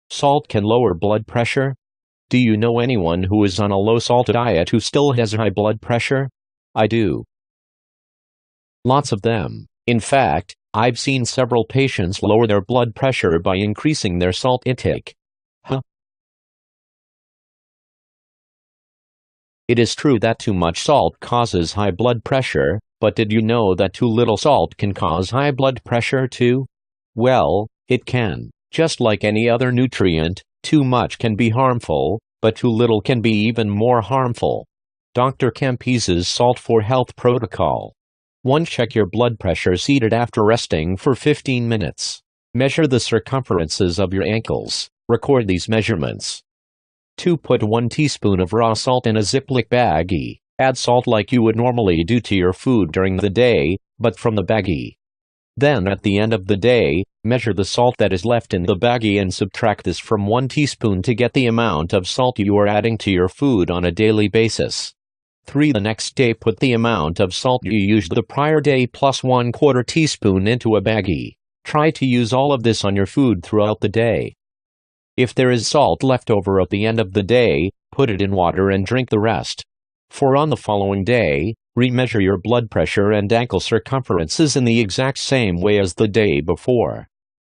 Salt can lower blood pressure? Do you know anyone who is on a low-salt diet who still has high blood pressure? I do. Lots of them. In fact, I've seen several patients lower their blood pressure by increasing their salt intake. Huh? It is true that too much salt causes high blood pressure, but did you know that too little salt can cause high blood pressure too? Well, it can. Just like any other nutrient, too much can be harmful, but too little can be even more harmful. Dr. Campese's Salt for Health Protocol. 1. Check your blood pressure seated after resting for 15 minutes. Measure the circumferences of your ankles. Record these measurements. 2. Put 1 teaspoon of raw salt in a Ziploc baggie. Add salt like you would normally do to your food during the day, but from the baggie. Then at the end of the day, measure the salt that is left in the baggie and subtract this from 1 teaspoon to get the amount of salt you are adding to your food on a daily basis. 3. The next day put the amount of salt you used the prior day plus 1/4 teaspoon into a baggie. Try to use all of this on your food throughout the day. If there is salt left over at the end of the day, put it in water and drink the rest. For on the following day, remeasure your blood pressure and ankle circumferences in the exact same way as the day before.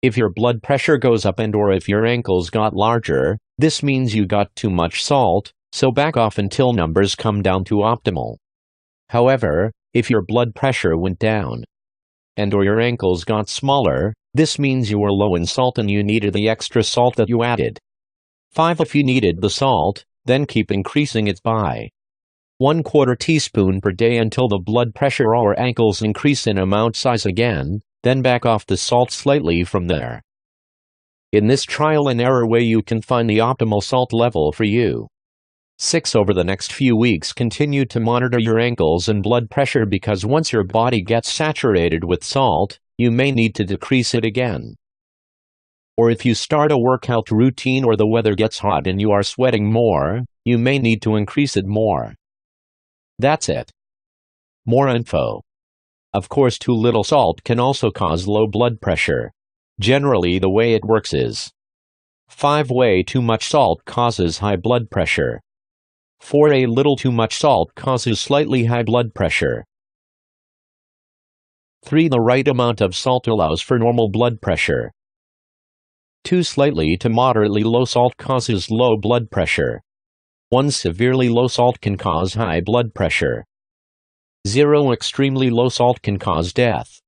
If your blood pressure goes up and/or if your ankles got larger, this means you got too much salt, so back off until numbers come down to optimal. However, if your blood pressure went down and/or your ankles got smaller, this means you were low in salt and you needed the extra salt that you added. 5. If you needed the salt, then keep increasing it by 1/4 teaspoon per day until the blood pressure or ankles increase in amount size again, then back off the salt slightly from there. In this trial and error way you can find the optimal salt level for you. 6. Over the next few weeks continue to monitor your ankles and blood pressure because once your body gets saturated with salt, you may need to decrease it again. Or if you start a workout routine or the weather gets hot and you are sweating more, you may need to increase it more. That's it. More info. Of course, too little salt can also cause low blood pressure. Generally, the way it works is 5. Way too much salt causes high blood pressure. 4. A little too much salt causes slightly high blood pressure. 3. The right amount of salt allows for normal blood pressure. 2. Slightly to moderately low salt causes low blood pressure. 1. Severely low salt can cause high blood pressure. 0. Extremely low salt can cause death.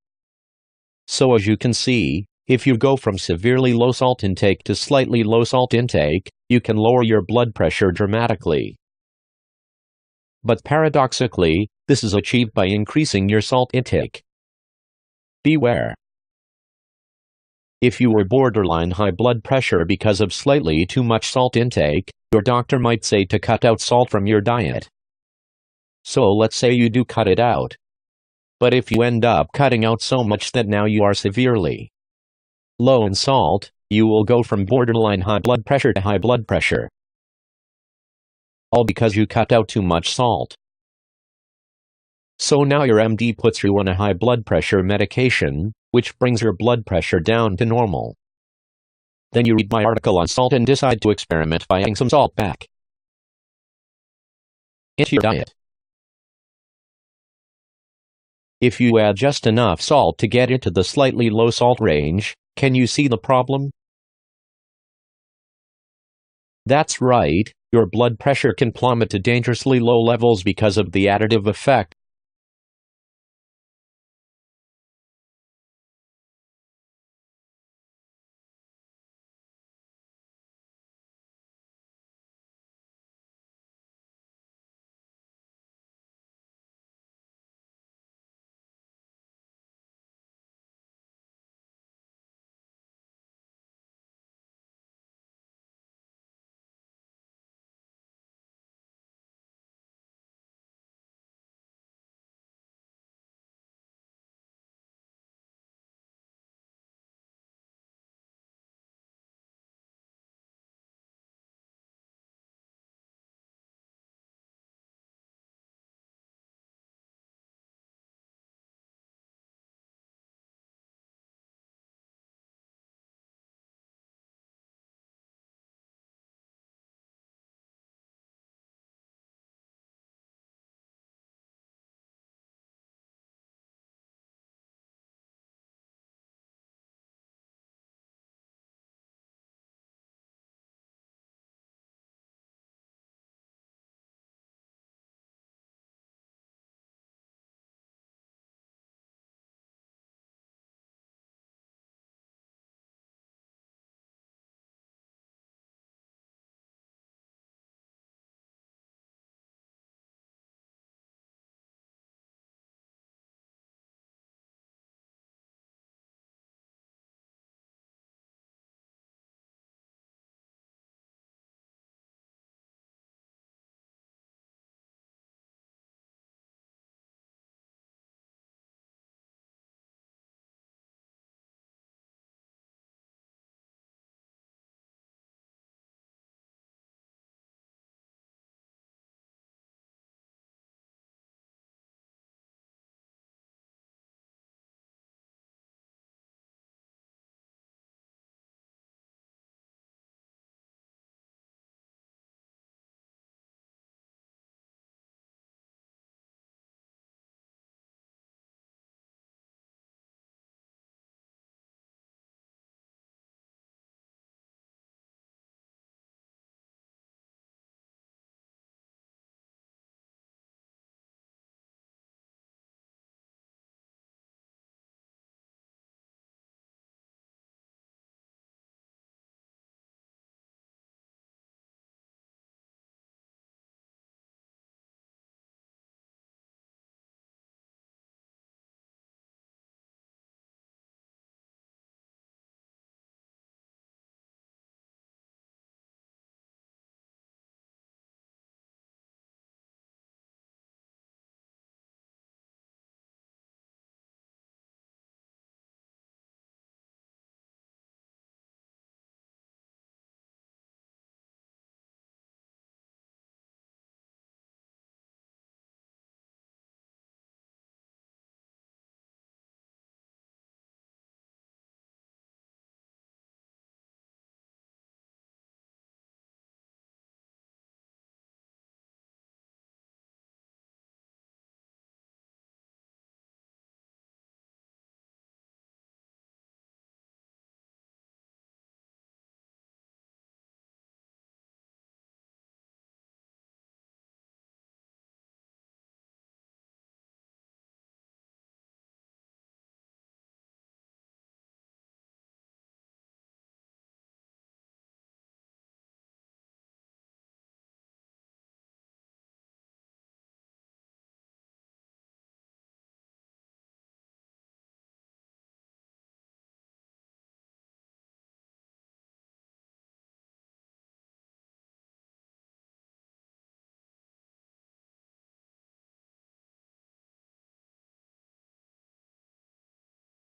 So as you can see, if you go from severely low salt intake to slightly low salt intake, you can lower your blood pressure dramatically. But paradoxically, this is achieved by increasing your salt intake. Beware. If you were borderline high blood pressure because of slightly too much salt intake, your doctor might say to cut out salt from your diet. So let's say you do cut it out. But if you end up cutting out so much that now you are severely low in salt, you will go from borderline high blood pressure to high blood pressure. All because you cut out too much salt. So now your MD puts you on a high blood pressure medication, which brings your blood pressure down to normal. Then you read my article on salt and decide to experiment by adding some salt back into your diet. If you add just enough salt to get into the slightly low salt range, can you see the problem? That's right, your blood pressure can plummet to dangerously low levels because of the additive effect